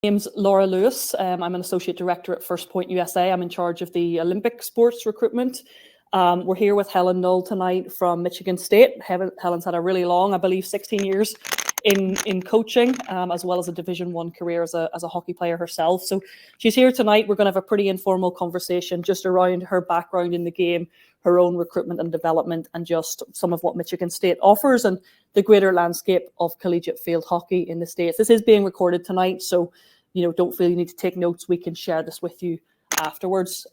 name's Laura Lewis. I'm an associate director at FirstPoint USA. I'm in charge of the Olympic sports recruitment. We're here with Helen Knull tonight from Michigan State. Helen's had a really long, I believe, 16 years in coaching, as well as a Division I career as a hockey player herself. So she's here tonight. We're going to have a pretty informal conversation just around her background in the game, her own recruitment and development, and just some of what Michigan State offers and the greater landscape of collegiate field hockey in the States. This is being recorded tonight, so don't feel you need to take notes. We can share this with you afterwards.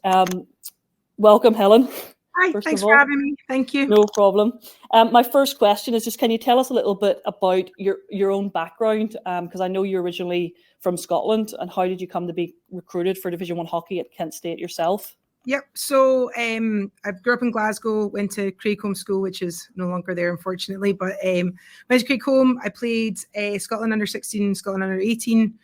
Welcome, Helen. Hi, thanks for having me. Thank you. No problem. My first question is just, can you tell us a little bit about your own background? Because I know you're originally from Scotland, and how did you come to be recruited for Division I hockey at Kent State yourself? Yep. So I grew up in Glasgow, went to Craigholme School, which is no longer there, unfortunately. But went to Craigholme. I played Scotland under 16, Scotland under 18.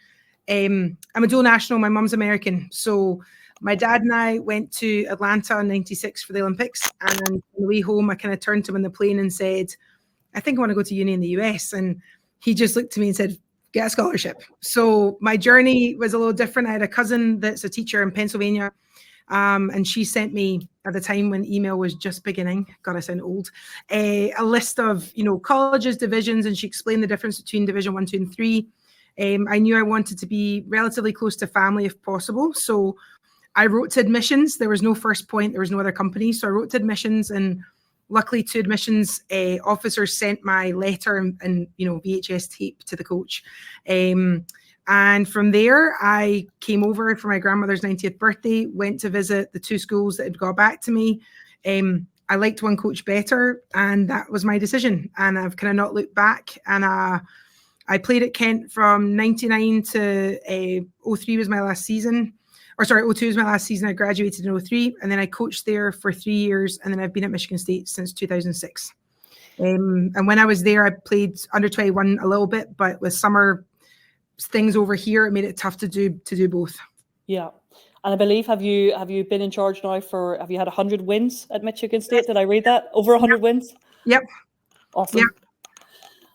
I'm a dual national. My mum's American. So my dad and I went to Atlanta in '96 for the Olympics. And on the way home, I kind of turned to him in the plane and said, I think I want to go to uni in the US. And he just looked at me and said, get a scholarship. So my journey was a little different. I had a cousin that's a teacher in Pennsylvania. And she sent me, at the time when email was just beginning, God, I sound old, a list of, colleges, divisions, and she explained the difference between Division 1, 2, and 3. I knew I wanted to be relatively close to family if possible. So I wrote to admissions. There was no FirstPoint. There was no other company. So I wrote to admissions, and luckily two admissions officers sent my letter and VHS tape to the coach. And from there, I came over for my grandmother's 90th birthday, went to visit the two schools that had got back to me. I liked one coach better, and that was my decision. And I've kind of not looked back. And I played at Kent from 99 to 03 was my last season. Or sorry, 02 was my last season. I graduated in 03, and then I coached there for 3 years, and then I've been at Michigan State since 2006. And when I was there, I played under 21 a little bit, but with summer things over here, it made it tough to do both. Yeah. And I believe, have you been in charge now have you had 100 wins at Michigan State? Did I read that? Over 100 wins? Yep. Awesome. Yep.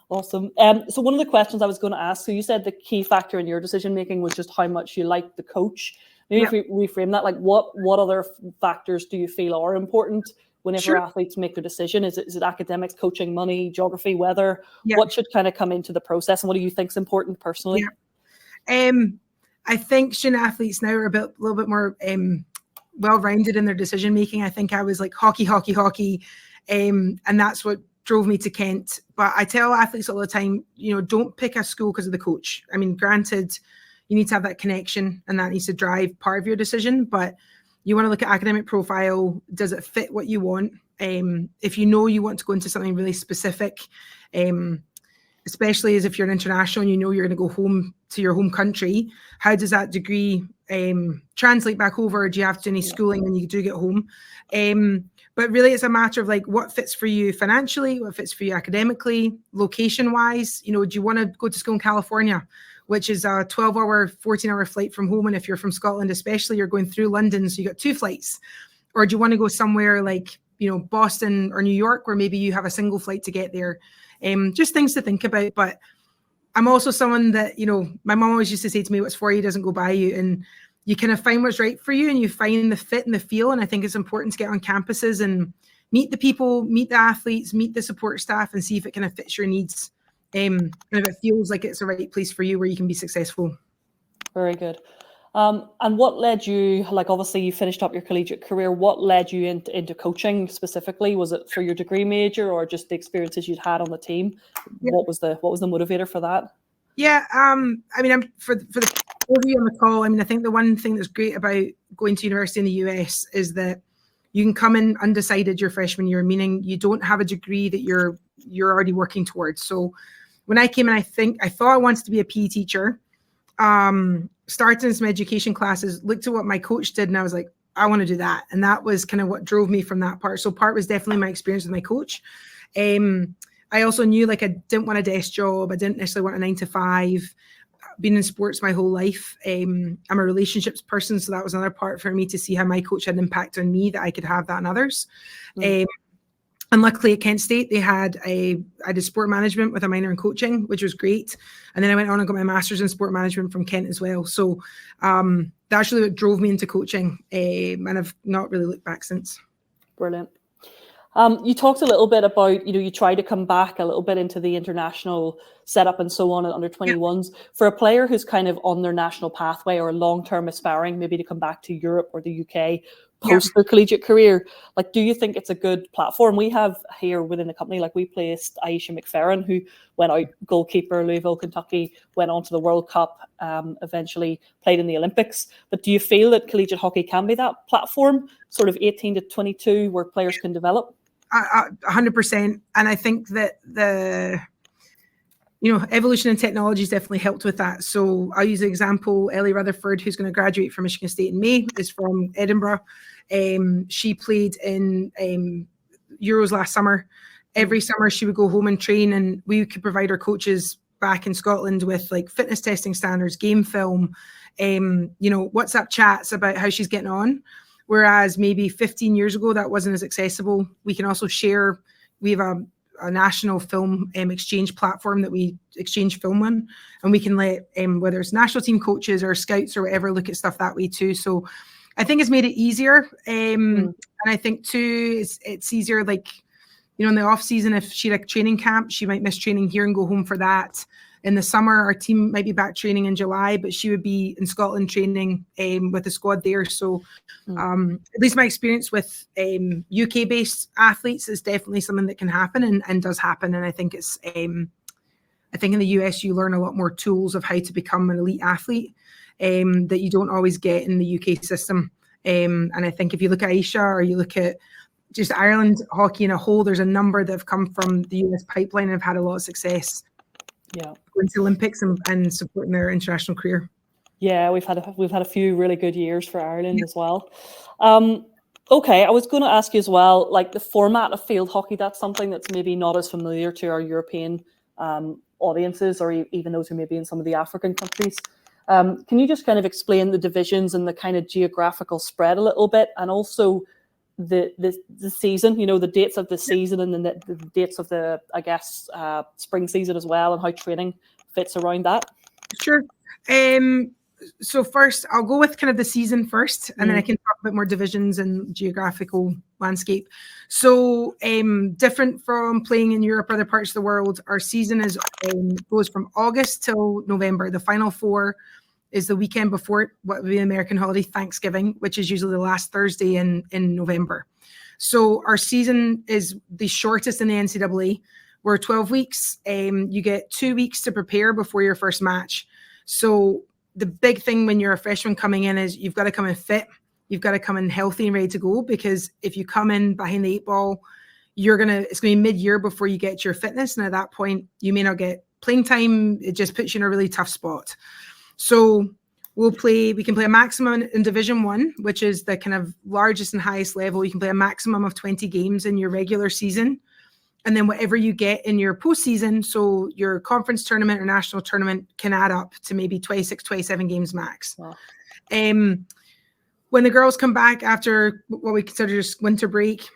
Awesome. So one of the questions I was going to ask, so you said the key factor in your decision making was just how much you liked the coach. Maybe if we reframe that, like what other factors do you feel are important whenever athletes make their decision? Is it academics, coaching, money, geography, weather? What should kind of come into the process, and what do you think is important personally? I think student athletes now are a little bit more well-rounded in their decision making. I think I was like hockey, and that's what drove me to Kent. But I tell athletes all the time, don't pick a school because of the coach. I mean, granted, you need to have that connection, and that needs to drive part of your decision. But you want to look at academic profile. Does it fit what you want? If you want to go into something really specific, especially as if you're an international and you're going to go home to your home country, how does that degree translate back over? Do you have to do any schooling when you do get home? But really, it's a matter of like what fits for you financially, what fits for you academically, location-wise. Do you want to go to school in California, which is a 12-hour, 14-hour flight from home? And if you're from Scotland, especially, you're going through London, so you got 2 flights. Or do you want to go somewhere like, Boston or New York, where maybe you have a single flight to get there? Just things to think about. But I'm also someone that, my mom always used to say to me, what's for you doesn't go by you. And you kind of find what's right for you, and you find the fit and the feel. And I think it's important to get on campuses and meet the people, meet the athletes, meet the support staff, and see if it kind of fits your needs. And if it feels like it's the right place for you where you can be successful. Very good. And what led you, like obviously you finished up your collegiate career, what led you into coaching specifically? Was it for your degree major or just the experiences you'd had on the team? Yeah. What was the motivator for that? Yeah, for the overview on the call, I think the one thing that's great about going to university in the US is that you can come in undecided your freshman year, meaning you don't have a degree that you're already working towards. So when I came in, I thought I wanted to be a PE teacher. Started in some education classes, looked at what my coach did, and I was like, I want to do that. And that was kind of what drove me from that part. So part was definitely my experience with my coach. I also knew I didn't want a desk job. I didn't necessarily want a 9-to-5. Been in sports my whole life. I'm a relationships person, so that was another part for me to see how my coach had an impact on me, that I could have that on others. And luckily at Kent State, I did sport management with a minor in coaching, which was great. And then I went on and got my master's in sport management from Kent as well. So that's really what drove me into coaching, and I've not really looked back since. Brilliant. You talked a little bit about, you try to come back a little bit into the international setup and so on at under 21s. Yeah. For a player who's kind of on their national pathway or long-term aspiring, maybe to come back to Europe or the UK post their collegiate career, like, do you think it's a good platform? We have here within the company, like, we placed Aisha McFerrin, who went out goalkeeper, Louisville, Kentucky, went on to the World Cup, eventually played in the Olympics. But do you feel that collegiate hockey can be that platform, sort of 18 to 22, where players can develop? 100%. And I think that the evolution in technology has definitely helped with that. So I'll use an example. Ellie Rutherford, who's going to graduate from Michigan State in May, is from Edinburgh. She played in Euros last summer. Every summer she would go home and train, and we could provide our coaches back in Scotland with like fitness testing standards, game film, WhatsApp chats about how she's getting on. Whereas maybe 15 years ago, that wasn't as accessible. We can also share, we have a national film exchange platform that we exchange film on, and we can let whether it's national team coaches or scouts or whatever look at stuff that way too. So I think it's made it easier. And I think too, it's easier, like, in the off season, if she had a training camp, she might miss training here and go home for that. In the summer, our team might be back training in July, but she would be in Scotland training with the squad there. So at least my experience with UK-based athletes is definitely something that can happen and does happen. And I think I think in the US, you learn a lot more tools of how to become an elite athlete that you don't always get in the UK system. And I think if you look at Aisha, or you look at just Ireland hockey in a whole, there's a number that have come from the US pipeline and have had a lot of success. Yeah, going to Olympics and supporting their international career. Yeah, we've had a few really good years for Ireland as well. Okay, I was going to ask you as well, like the format of field hockey. That's something that's maybe not as familiar to our European audiences, or even those who may be in some of the African countries. Can you just kind of explain the divisions and the kind of geographical spread a little bit, and also the season, the dates of the season and the dates of the, I guess, spring season as well, and how training fits around that? Sure. So first, I'll go with kind of the season first, and then I can talk about more divisions and geographical landscape. So different from playing in Europe or other parts of the world, our season goes from August till November. The final four is the weekend before what would be the American holiday, Thanksgiving, which is usually the last Thursday in November. So our season is the shortest in the NCAA. We're 12 weeks. You get 2 weeks to prepare before your first match. So the big thing when you're a freshman coming in is you've got to come in fit. You've got to come in healthy and ready to go, because if you come in behind the 8 ball, it's going to be mid-year before you get your fitness. And at that point, you may not get playing time. It just puts you in a really tough spot. So we can play a maximum in Division 1, which is the kind of largest and highest level. You can play a maximum of 20 games in your regular season. And then whatever you get in your postseason, so your conference tournament or national tournament, can add up to maybe 26, 27 games max. Wow. When the girls come back after what we consider just winter break,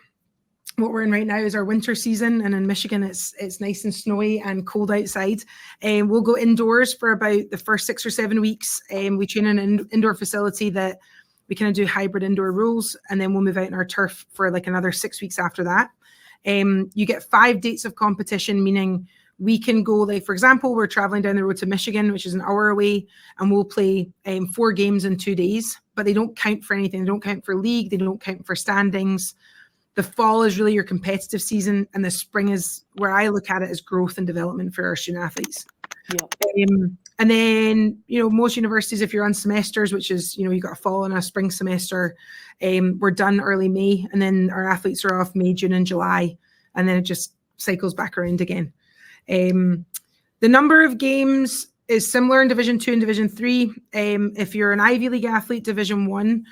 what we're in right now is our winter season, and in Michigan it's nice and snowy and cold outside. We'll go indoors for about the first 6 or 7 weeks. We train in an indoor facility that we kind of do hybrid indoor rules, and then we'll move out in our turf for like another 6 weeks after that. You get 5 dates of competition, meaning we can go, like, for example, we're traveling down the road to Michigan, which is an hour away, and we'll play 4 games in 2 days, but they don't count for anything. They don't count for league. They don't count for standings. The fall is really your competitive season, and the spring is where I look at it as growth and development for our student athletes. Yeah. And then, most universities, if you're on semesters, which is, you got a fall and a spring semester, we're done early May, and then our athletes are off May, June, and July, and then it just cycles back around again. The number of games is similar in Division 2 and Division 3. If you're an Ivy League athlete, Division 1,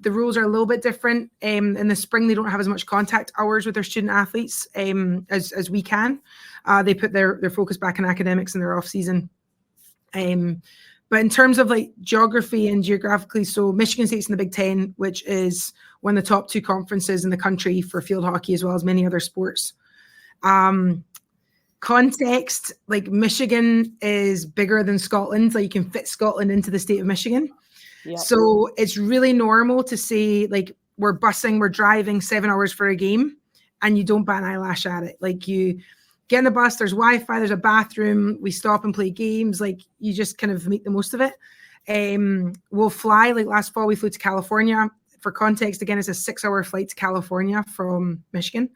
the rules are a little bit different. In the spring, they don't have as much contact hours with their student athletes as we can. They put their focus back on academics in their off season. But in terms of like geography and geographically, so Michigan State's in the Big Ten, which is one of the top 2 conferences in the country for field hockey, as well as many other sports. Context, like Michigan is bigger than Scotland. Like you can fit Scotland into the state of Michigan. Yep. So it's really normal to say, like, we're driving 7 hours for a game, and you don't bat an eyelash at it. Like, you get in the bus, there's Wi-Fi, there's a bathroom, we stop and play games. Like, you just kind of make the most of it. We'll fly, like last fall we flew to California. For context, again, it's a 6-hour flight to California from Michigan.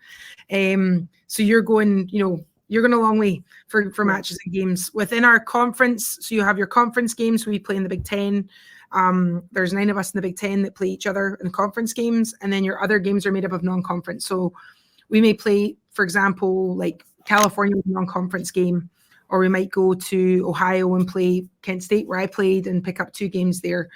So you're going a long way for matches and games within our conference. So you have your conference games. We play in the Big Ten. There's 9 of us in the Big Ten that play each other in conference games. And then your other games are made up of non-conference. So we may play, for example, like California with a non-conference game, or we might go to Ohio and play Kent State, where I played, and pick up 2 games there.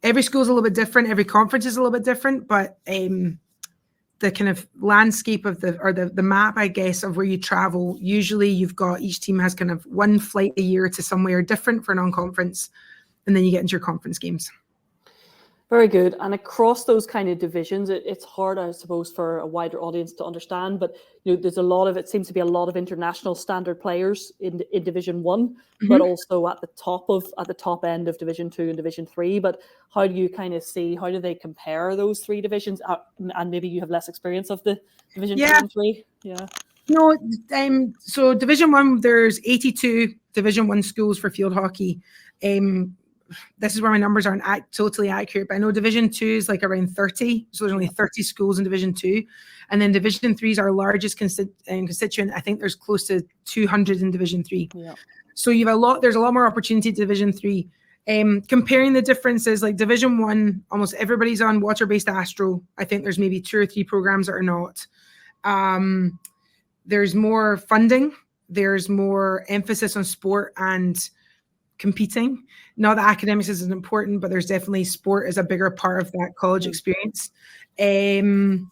Every school is a little bit different. Every conference is a little bit different, but the kind of landscape of the map, I guess, of where you travel, usually you've got, each team has kind of 1 flight a year to somewhere different for non-conference, and then you get into your conference games. Very good. And across those kind of divisions, it's hard, I suppose, for a wider audience to understand. But there's it seems to be a lot of international standard players in Division 1, but also at the top end of Division 2 and Division 3. But how do you kind of see, how do they compare those 3 divisions? And maybe you have less experience of the Division 2 and 3. Yeah. No, so Division 1, there's 82 Division 1 schools for field hockey. This is where my numbers aren't totally accurate, but I know Division 2 is like around 30. So there's only 30 schools in Division 2. And then Division 3 is our largest constituent. I think there's close to 200 in Division 3. Yeah. So there's a lot more opportunity in Division 3. Comparing the differences, like Division 1, almost everybody's on water-based astro. I think there's maybe 2 or 3 programs that are not. There's more funding. There's more emphasis on sport and competing. Not that academics isn't important, but there's definitely sport is a bigger part of that college experience. Division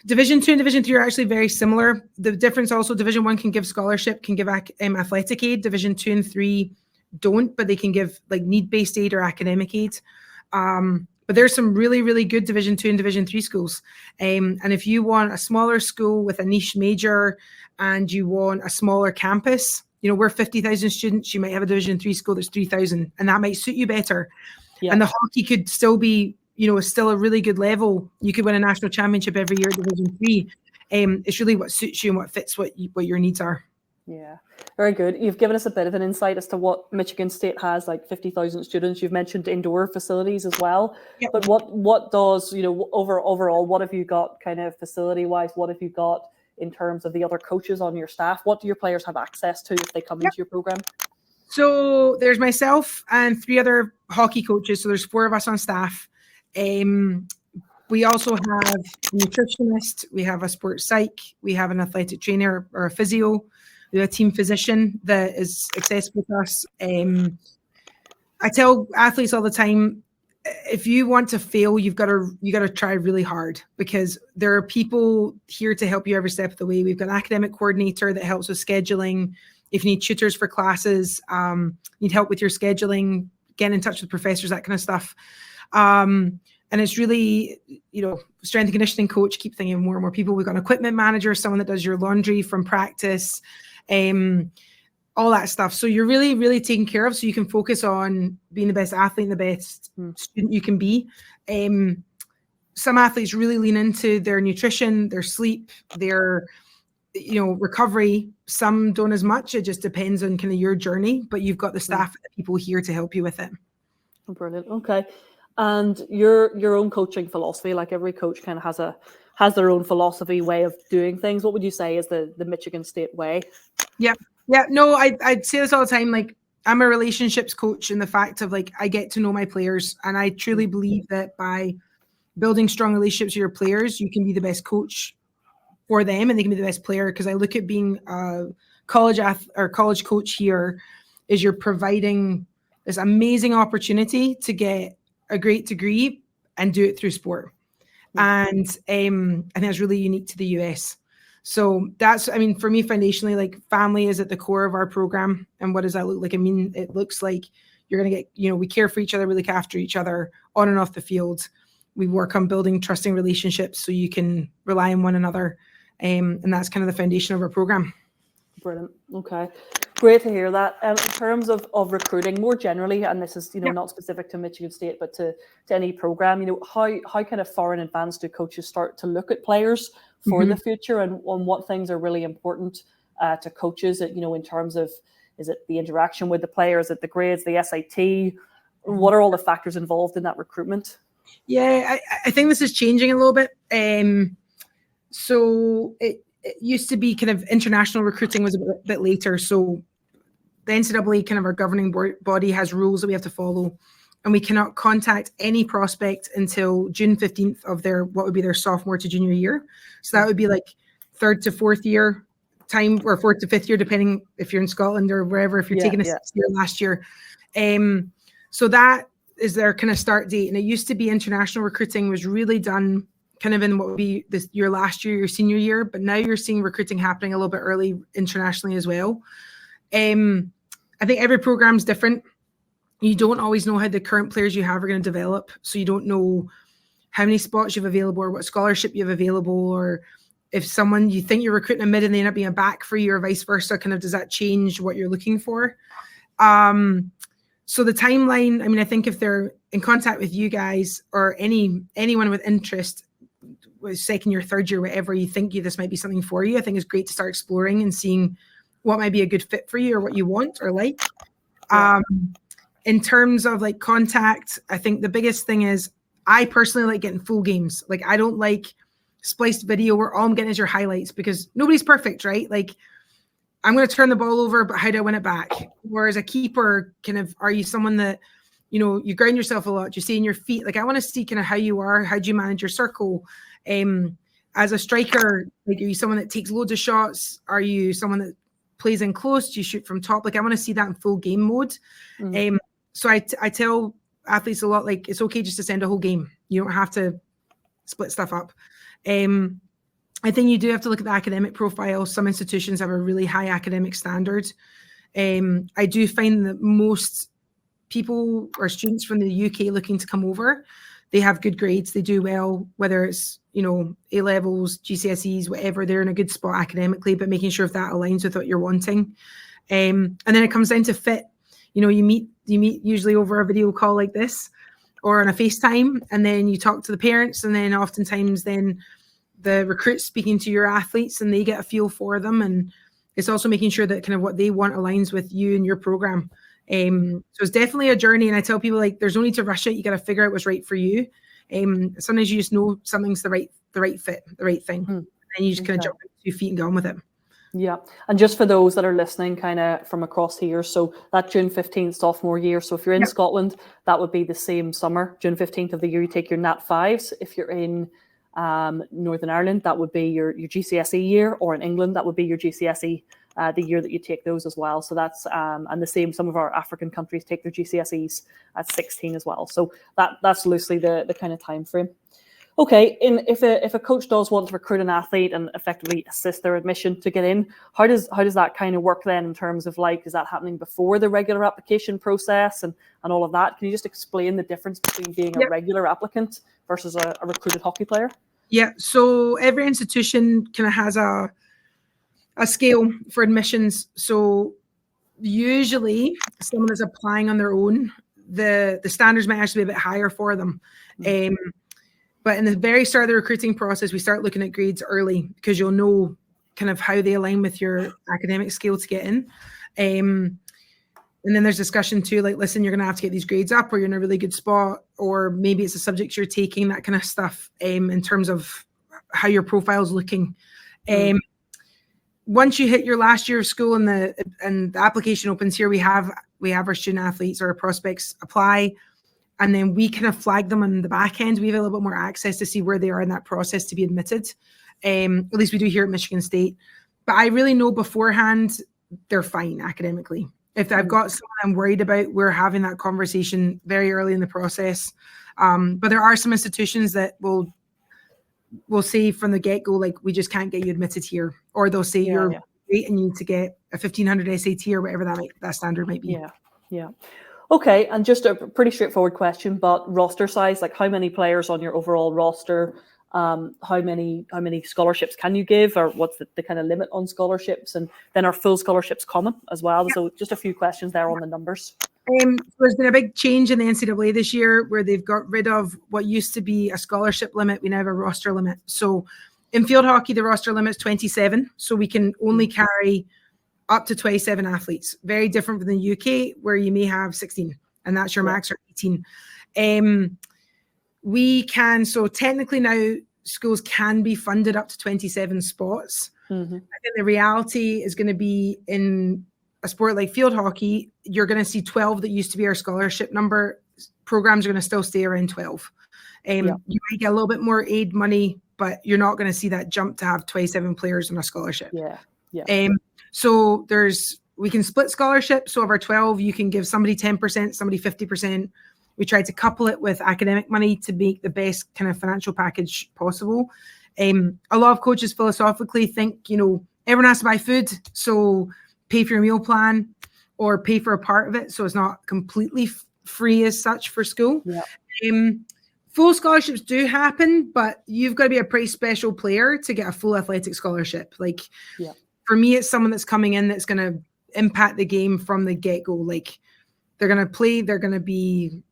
2 and Division 3 are actually very similar. The difference also, Division 1 can give scholarship, can give athletic aid. Division 2 and 3 don't, but they can give like need-based aid or academic aid. But there's some really, really good Division 2 and Division 3 schools. And if you want a smaller school with a niche major and you want a smaller campus, we're 50,000 students. You might have a Division 3 school that's 3,000, and that might suit you better. Yeah. And the hockey could still be, still a really good level. You could win a national championship every year at Division 3. It's really what suits you and what fits what your needs are. Yeah, very good. You've given us a bit of an insight as to what Michigan State has, like 50,000 students. You've mentioned indoor facilities as well. Yep. But what does, overall, what have you got kind of facility-wise? What have you got in terms of the other coaches on your staff? What do your players have access to if they come into your program? So there's myself and 3 other hockey coaches. So there's 4 of us on staff. We also have a nutritionist. We have a sports psych. We have an athletic trainer or a physio. We have a team physician that is accessible to us. I tell athletes all the time, if you want to fail, you got to try really hard, because there are people here to help you every step of the way. We've got an academic coordinator that helps with scheduling. If you need tutors for classes, need help with your scheduling, get in touch with professors, that kind of stuff. And it's really, strength and conditioning coach, keep thinking of more and more people. We've got an equipment manager, someone that does your laundry from practice, all that stuff. So you're really, really taken care of, so you can focus on being the best athlete and the best student you can be. Some athletes really lean into their nutrition, their sleep, their recovery. Some don't as much. It just depends on kind of your journey, but you've got the staff and the people here to help you with it. Brilliant. Okay. And your own coaching philosophy, like every coach kind of has their own philosophy, way of doing things. What would you say is the Michigan State way? Yeah. No, I'd say this all the time. Like, I'm a relationships coach in the fact of, like, I get to know my players, and I truly believe that by building strong relationships with your players, you can be the best coach for them, and they can be the best player. Because I look at being a college coach here is you're providing this amazing opportunity to get a great degree and do it through sport. And I think that's really unique to the US. So that's, for me, foundationally, like, family is at the core of our program. And what does that look like? It looks like you're going to get, we care for each other, we look after each other on and off the field. we work on building trusting relationships so you can rely on one another. And that's kind of the foundation of our program. Brilliant. Okay. Great to hear that. In terms of recruiting more generally, and this is, not specific to Michigan State, but to any program, how kind of far in advance do coaches start to look at players for the future, and on what things are really important to coaches, in terms of, is it the interaction with the players, is it the grades, the SAT? What are all the factors involved in that recruitment? Yeah, I think this is changing a little bit. So it used to be kind of international recruiting was a bit later. So the NCAA, kind of our governing body, has rules that we have to follow, and we cannot contact any prospect until June 15th of what would be their sophomore to junior year. So that would be like 3rd to 4th year time, or 4th to 5th year, depending if you're in Scotland or wherever, if you're taking a 6th year last year. So that is their kind of start date. And it used to be international recruiting was really done kind of in what would be your last year, your senior year, but now you're seeing recruiting happening a little bit early internationally as well. I think every program's different. You don't always know how the current players you have are going to develop. So you don't know how many spots you have available, or what scholarship you have available, or if someone you think you're recruiting a mid and they end up being a back for you, or vice versa, kind of does that change what you're looking for? So the timeline, I mean, I think if they're in contact with you guys or anyone with interest, with 2nd year, 3rd year, whatever, you think this might be something for you, I think it's great to start exploring and seeing what might be a good fit for you or what you want or like. In terms of like contact, I think the biggest thing is I personally like getting full games. Like I don't like spliced video where all I'm getting is your highlights, because nobody's perfect, right? Like I'm going to turn the ball over, but how do I win it back? Whereas a keeper, kind of, are you someone that, you ground yourself a lot, you stay in your feet? Like I want to see kind of how you are, how do you manage your circle? As a striker, like, are you someone that takes loads of shots? Are you someone that plays in close? Do you shoot from top? Like I want to see that in full game mode. So I tell athletes a lot, like, it's okay just to send a whole game. You don't have to split stuff up. I think you do have to look at the academic profile. Some institutions have a really high academic standard. I do find that most people or students from the UK looking to come over, they have good grades, they do well, whether it's, A levels, GCSEs, whatever, they're in a good spot academically, but making sure if that aligns with what you're wanting. And then it comes down to fit. You meet usually over a video call like this or on a FaceTime, and then you talk to the parents, and then oftentimes then the recruits speaking to your athletes, and they get a feel for them. And it's also making sure that kind of what they want aligns with you and your program. So it's definitely a journey. And I tell people, like, there's no need to rush it. You got to figure out what's right for you. Sometimes you just know something's the right fit, the right thing. And you just kind of jump into 2 feet and go on with it. Yeah. And just for those that are listening kind of from across here, so that June 15th sophomore year. So if you're in Scotland, that would be the same summer, June 15th of the year, you take your Nat 5s. If you're in Northern Ireland, that would be your GCSE year, or in England, that would be your GCSE, the year that you take those as well. So that's, and the same, some of our African countries take their GCSEs at 16 as well. So that's loosely the kind of time frame. Okay, if a coach does want to recruit an athlete and effectively assist their admission to get in, how does that kind of work then in terms of, like, is that happening before the regular application process and all of that? Can you just explain the difference between being a regular applicant versus a recruited hockey player? Yeah, so every institution kind of has a scale for admissions. So usually someone is applying on their own, the standards might actually be a bit higher for them. But in the very start of the recruiting process, we start looking at grades early, because you'll know kind of how they align with your academic scale to get in. And then there's discussion too, like, listen, you're going to have to get these grades up, or you're in a really good spot, or maybe it's a subject you're taking, that kind of stuff, in terms of how your profile's looking. Once you hit your last year of school and the application opens here, we have our student athletes or our prospects apply. And then we kind of flag them on the back end. We have a little bit more access to see where they are in that process to be admitted. At least we do here at Michigan State. But I really know beforehand they're fine academically. If I've got someone I'm worried about, we're having that conversation very early in the process. But there are some institutions that will say from the get-go, like, we just can't get you admitted here. Or they'll say you're great and you need to get a 1,500 SAT or whatever that standard might be. Yeah. Okay, and just a pretty straightforward question, but roster size, like how many players on your overall roster? How many scholarships can you give, or what's the kind of limit on scholarships? And then are full scholarships common as well? Yeah. So just a few questions there on the numbers. There's been a big change in the NCAA this year where they've got rid of what used to be a scholarship limit. We now have a roster limit. So in field hockey, the roster limit is 27. So we can only carry up to 27 athletes. Very different from the UK where you may have 16 and that's your max, or 18. We can, so technically now schools can be funded up to 27 spots. Mm-hmm. I think the reality is going to be in a sport like field hockey, you're going to see 12 that used to be our scholarship number. Programs are going to still stay around 12. You might get a little bit more aid money, but you're not going to see that jump to have 27 players on a scholarship. So we can split scholarships. So of our 12, you can give somebody 10%, somebody 50%. We tried to couple it with academic money to make the best kind of financial package possible. A lot of coaches philosophically think, everyone has to buy food, so pay for your meal plan or pay for a part of it. So it's not completely free as such for school. Full scholarships do happen, but you've got to be a pretty special player to get a full athletic scholarship. For me, it's someone that's coming in that's going to impact the game from the get-go. Like, they're going to play, they're going to be,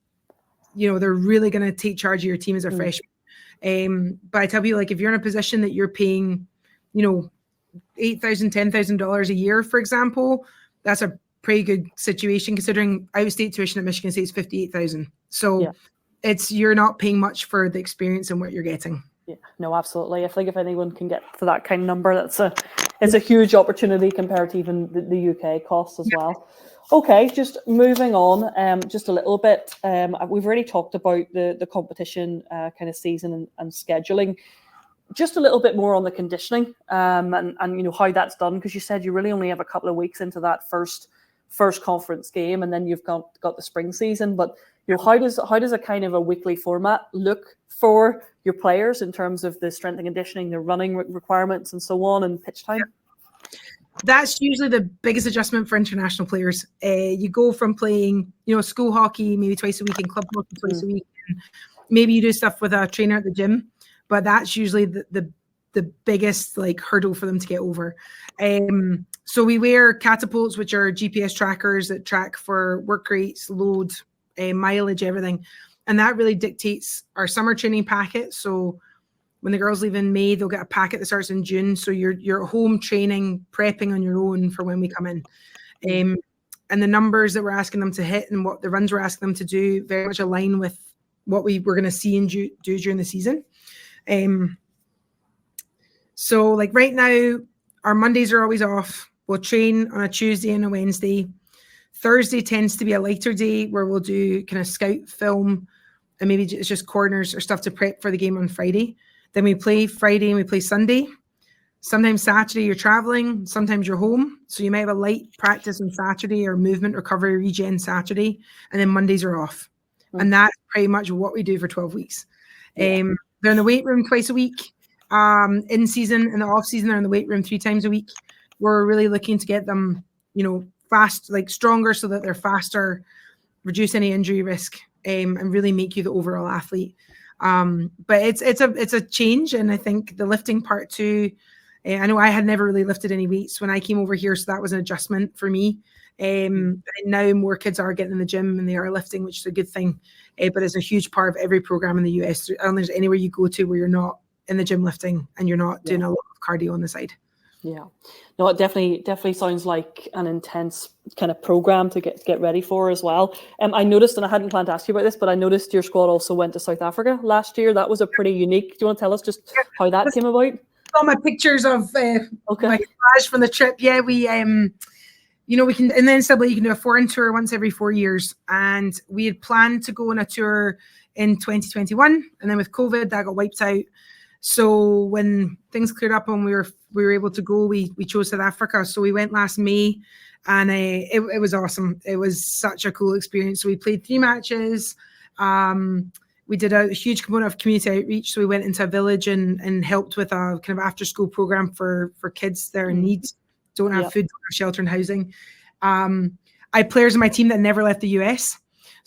they're really going to take charge of your team as a freshman. But I tell you, if you're in a position that you're paying, $8,000, $10,000 a year, for example, that's a pretty good situation considering out-of-state tuition at Michigan State is $58,000. So you're not paying much for the experience and what you're getting. Yeah, no, absolutely. I think if anyone can get to that kind of number, it's a huge opportunity compared to even the UK costs as well. Okay, just moving on, just a little bit. We've already talked about the competition kind of season and scheduling. Just a little bit more on the conditioning and how that's done, because you said you really only have a couple of weeks into that first conference game, and then you've got the spring season. But how does a kind of a weekly format look for your players in terms of the strength and conditioning, the running requirements, and so on, and pitch time? That's usually the biggest adjustment for international players. You go from playing, school hockey maybe twice a week and club hockey twice a week. And maybe you do stuff with a trainer at the gym, but that's usually the biggest hurdle for them to get over. So we wear catapults, which are GPS trackers that track for work rates, load, mileage, everything. And that really dictates our summer training packet. So when the girls leave in May, they'll get a packet that starts in June. So you're home training, prepping on your own for when we come in. And the numbers that we're asking them to hit and what the runs we're asking them to do very much align with what we were going to see and do during the season. So right now, our Mondays are always off. We'll train on a Tuesday and a Wednesday. Thursday tends to be a lighter day where we'll do kind of scout film, and maybe it's just corners or stuff to prep for the game on Friday. Then we play Friday and we play Sunday. Sometimes Saturday you're traveling, sometimes you're home. So you might have a light practice on Saturday or movement recovery regen Saturday, and then Mondays are off. And that's pretty much what we do for 12 weeks. They're in the weight room twice a week. In season and the off season, they're in the weight room 3 times a week. We're really looking to get them, fast, stronger so that they're faster, reduce any injury risk, and really make you the overall athlete. But it's a change, and I think the lifting part too. I know I had never really lifted any weights when I came over here, so that was an adjustment for me. But now more kids are getting in the gym and they are lifting, which is a good thing. But it's a huge part of every program in the US. I don't think there's anywhere you go to where you're not in the gym lifting and you're not doing a lot of cardio on the side. Yeah, no, it definitely sounds like an intense kind of program to get ready for as well. I noticed, and I hadn't planned to ask you about this, but I noticed your squad also went to South Africa last year. That was a pretty unique. Do you want to tell us just how that came about? All my pictures of my collage from the trip. Yeah, we we can, and then you can do a foreign tour once every 4 years, and we had planned to go on a tour in 2021, and then with COVID that got wiped out. So when things cleared up and we were able to go, we chose South Africa. So we went last May, and it was awesome. It was such a cool experience. So we played 3 matches. We did a huge component of community outreach. So we went into a village and helped with a kind of after school program for kids that are in need, don't have food, don't have shelter and housing. I had players in my team that never left the US.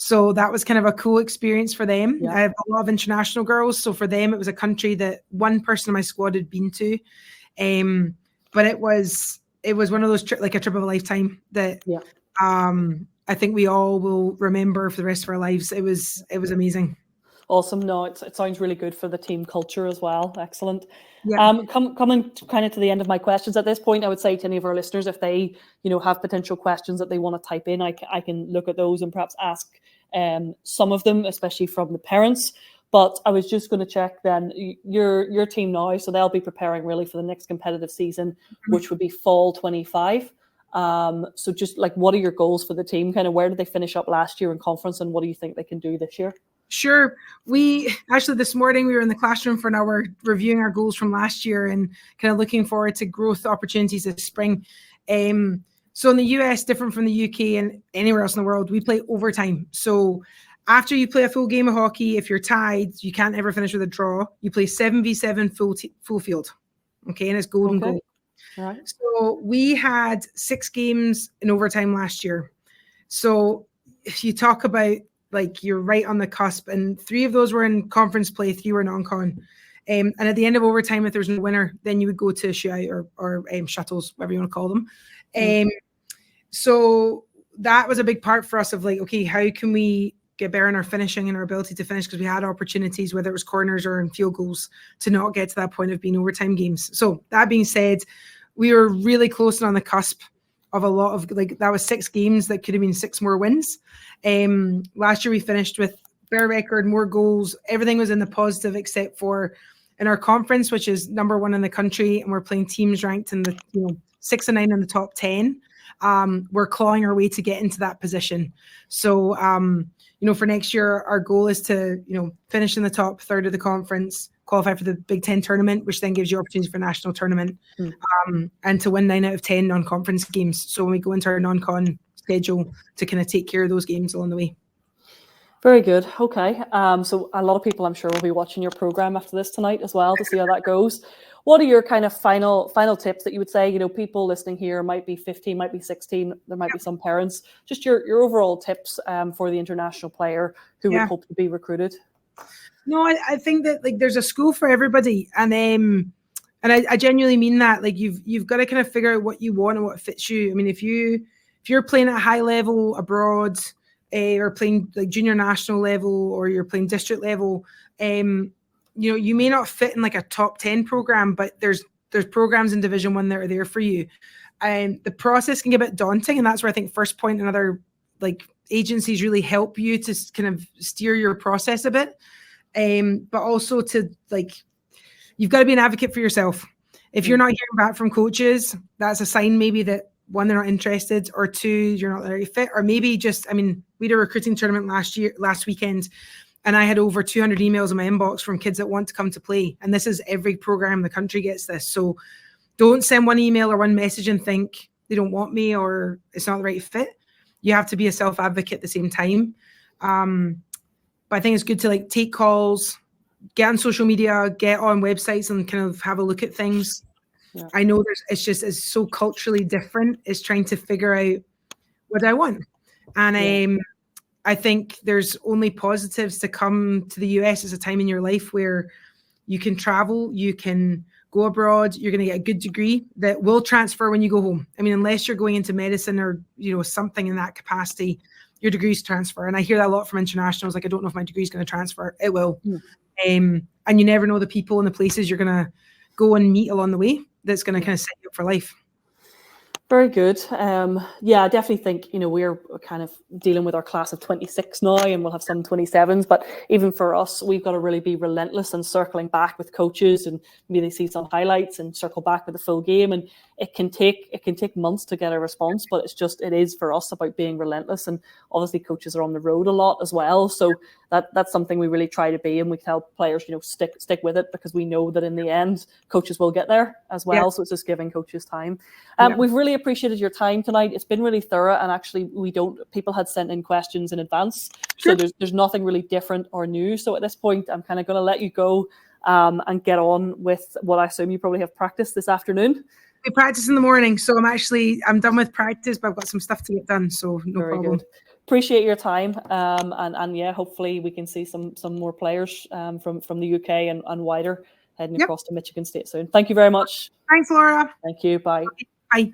So that was kind of a cool experience for them. Yeah. I have a lot of international girls. So for them, it was a country that one person in my squad had been to. But it was one of those like a trip of a lifetime that I think we all will remember for the rest of our lives. It was amazing. Awesome. No, it sounds really good for the team culture as well. Excellent. Yeah. Coming kind of to the end of my questions at this point, I would say to any of our listeners, if they, have potential questions that they want to type in, I can look at those and perhaps ask some of them, especially from the parents. But I was just going to check then your team now, so they'll be preparing really for the next competitive season, which would be fall 25. So just like, what are your goals for the team? Kind of where did they finish up last year in conference, and what do you think they can do this year? Sure. We actually this morning we were in the classroom for an hour reviewing our goals from last year and kind of looking forward to growth opportunities this spring. So in the US, different from the UK and anywhere else in the world, we play overtime. So after you play a full game of hockey, if you're tied, you can't ever finish with a draw. You play 7v7 full field. Okay, and it's golden goal. Right. So we had 6 games in overtime last year. So if you talk about like you're right on the cusp, and 3 of those were in conference play, 3 were non-con. And at the end of overtime, if there's no winner, then you would go to shootout or shuttles, whatever you want to call them. So that was a big part for us of like, okay, how can we get better in our finishing and our ability to finish, because we had opportunities, whether it was corners or in field goals, to not get to that point of being overtime games. So that being said, we were really close and on the cusp of a lot of, like, that was 6 games that could have been 6 more wins. Last year we finished with better record, more goals. Everything was in the positive except for in our conference, which is number 1 in the country, and we're playing teams ranked in the 6 and 9 in the top 10. We're clawing our way to get into that position. So for next year, our goal is to finish in the top third of the conference, qualify for the Big Ten tournament, which then gives you opportunities for national tournament, and to win 9 out of 10 non-conference games. So when we go into our non-con schedule, to kind of take care of those games along the way. Very good. Okay. So a lot of people, I'm sure, will be watching your program after this tonight as well to see how that goes. What are your kind of final tips that you would say, people listening here might be 15, might be 16, there might be some parents, just your overall tips for the international player who would hope to be recruited? No, I think that like there's a school for everybody. And I genuinely mean that. Like you've got to kind of figure out what you want and what fits you. I mean, if you're playing at a high level abroad, or playing like junior national level, or you're playing district level, you may not fit in like a top 10 program, but there's programs in Division 1 that are there for you. And the process can get a bit daunting, and that's where I think FirstPoint and other like agencies really help you to kind of steer your process a bit. But also to like, you've got to be an advocate for yourself. If you're not hearing back from coaches, that's a sign maybe that 1, they're not interested, or 2, you're not very fit, or maybe just, I mean, we had a recruiting tournament last weekend, and I had over 200 emails in my inbox from kids that want to come to play. And this is every program in the country gets this. So don't send 1 email or 1 message and think they don't want me or it's not the right fit. You have to be a self-advocate at the same time. But I think it's good to like take calls, get on social media, get on websites and kind of have a look at things. Yeah. I know it's so culturally different. It's trying to figure out what I want. And I think there's only positives to come to the US. It's a time in your life where you can travel, you can go abroad, you're going to get a good degree that will transfer when you go home. I mean, unless you're going into medicine or, something in that capacity, your degrees transfer. And I hear that a lot from internationals. Like, I don't know if my degree is going to transfer. It will. And you never know the people and the places you're going to go and meet along the way. That's going to kind of set you up for life. Very good. I definitely think, we're kind of dealing with our class of 26 now, and we'll have some 27s. But even for us, we've got to really be relentless and circling back with coaches, and maybe they see some highlights and circle back with the full game. And it can take months to get a response, but it is for us about being relentless. And obviously coaches are on the road a lot as well. So that's something we really try to be, and we tell players, stick with it, because we know that in the end coaches will get there as well. Yeah. So it's just giving coaches time. We've really appreciated your time tonight. It's been really thorough, and actually people had sent in questions in advance. Sure. So there's nothing really different or new. So at this point, I'm kind of going to let you go and get on with what I assume you probably have practiced this afternoon. We practice in the morning, so I'm done with practice, but I've got some stuff to get done, so no Very problem. good. Appreciate your time, and yeah, hopefully we can see some more players from the UK and wider heading across to Michigan State soon. Thank you very much. Thanks, Laura. Thank you. Bye. Bye.